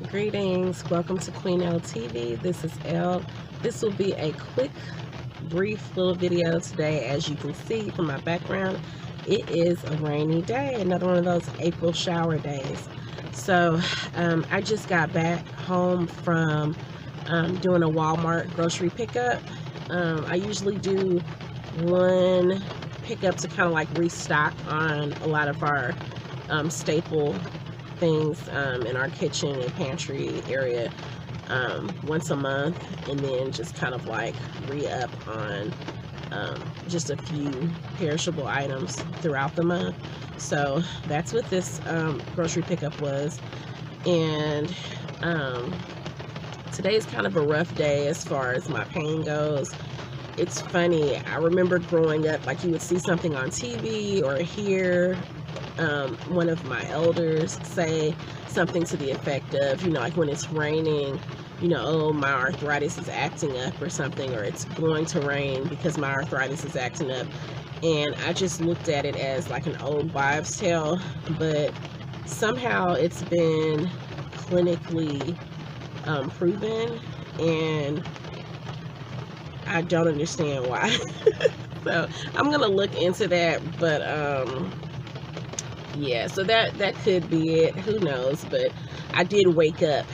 Greetings, welcome to Queen Elle TV. This is Elle. This will be a quick, brief little video today. As you can see from my background, it is a rainy day, another one of those April shower days. So I just got back home from doing a Walmart grocery pickup. I usually do one pickup to kind of like restock on a lot of our staple things in our kitchen and pantry area once a month, and then just kind of like re-up on just a few perishable items throughout the month. So that's what this grocery pickup was. And today's kind of a rough day as far as my pain goes. It's funny, I remember growing up, like you would see something on TV or hear one of my elders say something to the effect of, like when it's raining, oh, my arthritis is acting up or something, or it's going to rain because my arthritis is acting up. And I just looked at it as like an old wives' tale, but somehow it's been clinically proven, and I don't understand why. So I'm gonna look into that, but yeah, so that could be it, who knows. But I did wake up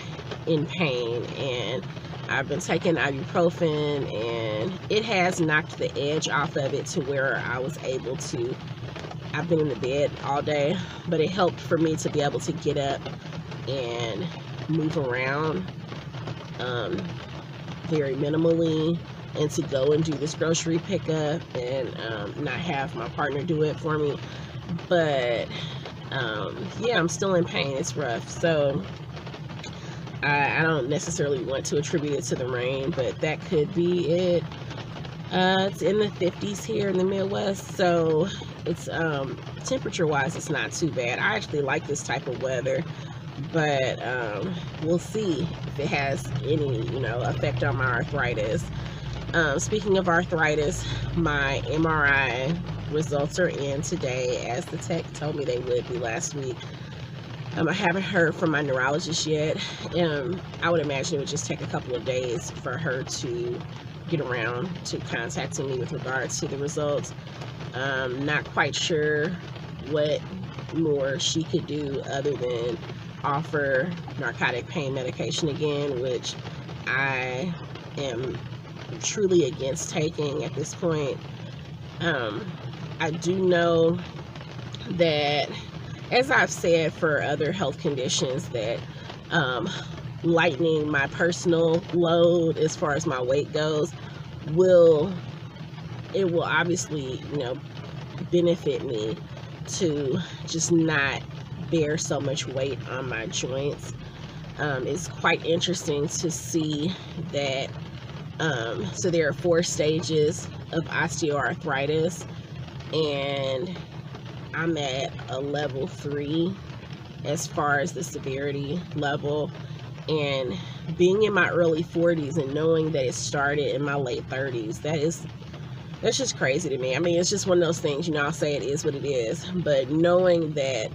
in pain, and I've been taking ibuprofen, and it has knocked the edge off of it to where I was able to, I've been in the bed all day, but it helped for me to be able to get up and move around very minimally, and to go and do this grocery pickup and not have my partner do it for me. But yeah, I'm still in pain. It's rough. So I don't necessarily want to attribute it to the rain, but that could be it. It's in the 50s here in the Midwest, so it's temperature wise it's not too bad. I actually like this type of weather, but we'll see if it has any effect on my arthritis. Speaking of arthritis, my MRI results are in today, as the tech told me they would be last week. I haven't heard from my neurologist yet. I would imagine it would just take a couple of days for her to get around to contacting me with regards to the results. Not quite sure what more she could do other than offer narcotic pain medication again, which I am truly against taking at this point. I do know that, as I've said for other health conditions, that lightening my personal load as far as my weight goes will obviously benefit me to just not bear so much weight on my joints. It's quite interesting to see that so there are 4 stages of osteoarthritis, and I'm at a level 3 as far as the severity level. And being in my early 40s and knowing that it started in my late 30s, that's just crazy to me. I mean, it's just one of those things, I'll say it is what it is, but knowing that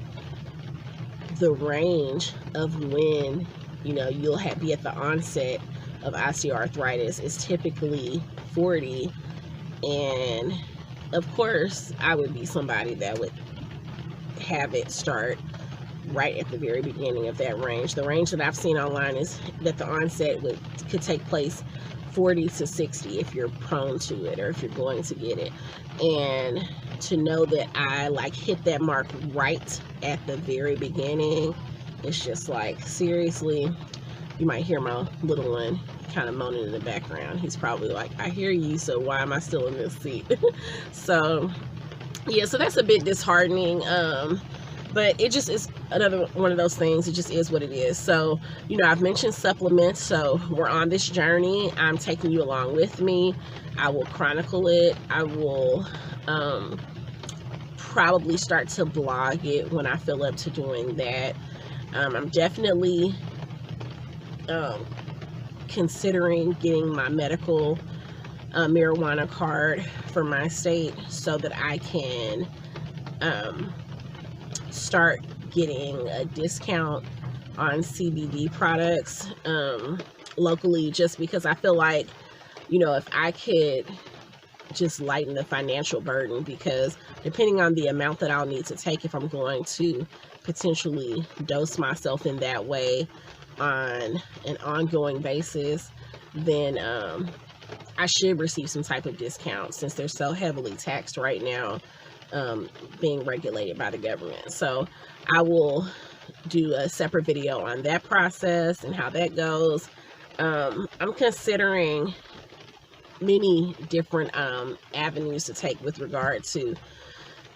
the range of when you'll be at the onset of osteoarthritis is typically 40, and of course I would be somebody that would have it start right at the very beginning of that range. The range that I've seen online is that the onset could take place 40 to 60 if you're prone to it or if you're going to get it. And to know that I hit that mark right at the very beginning, it's just like, seriously. You might hear my little one kind of moaning in the background. He's probably like, I hear you, so why am I still in this seat? So yeah, so that's a bit disheartening, but it just is another one of those things. It just is what it is. So I've mentioned supplements, so we're on this journey. I'm taking you along with me. I will chronicle it. I will probably start to blog it when I feel up to doing that. I'm definitely considering getting my medical marijuana card for my state so that I can start getting a discount on CBD products locally, just because I feel like, you know, if I could just lighten the financial burden, because depending on the amount that I'll need to take, if I'm going to potentially dose myself in that way on an ongoing basis, then I should receive some type of discount, since they're so heavily taxed right now, being regulated by the government. So I will do a separate video on that process and how that goes. I'm considering many different avenues to take with regard to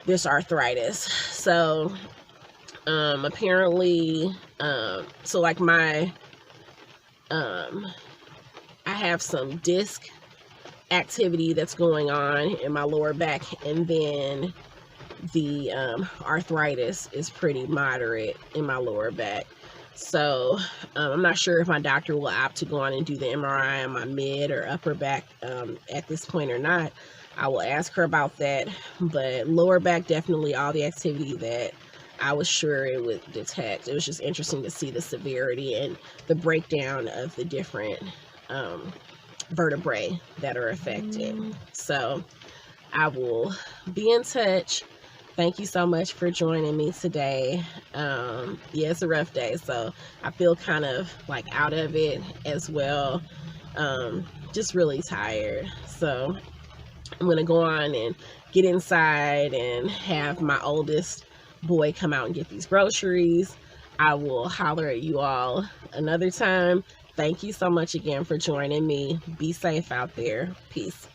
this arthritis. So apparently, so like my I have some disc activity that's going on in my lower back, and then the arthritis is pretty moderate in my lower back. So I'm not sure if my doctor will opt to go on and do the MRI on my mid or upper back at this point or not. I will ask her about that. But lower back, definitely all the activity that I was sure it would detect. It was just interesting to see the severity and the breakdown of the different vertebrae that are affected. So I will be in touch. Thank you so much for joining me today. Yeah, it's a rough day, so I feel kind of like out of it as well. Just really tired. So I'm gonna go on and get inside and have my oldest boy come out and get these groceries. I will holler at you all another time. Thank you so much again for joining me. Be safe out there. Peace.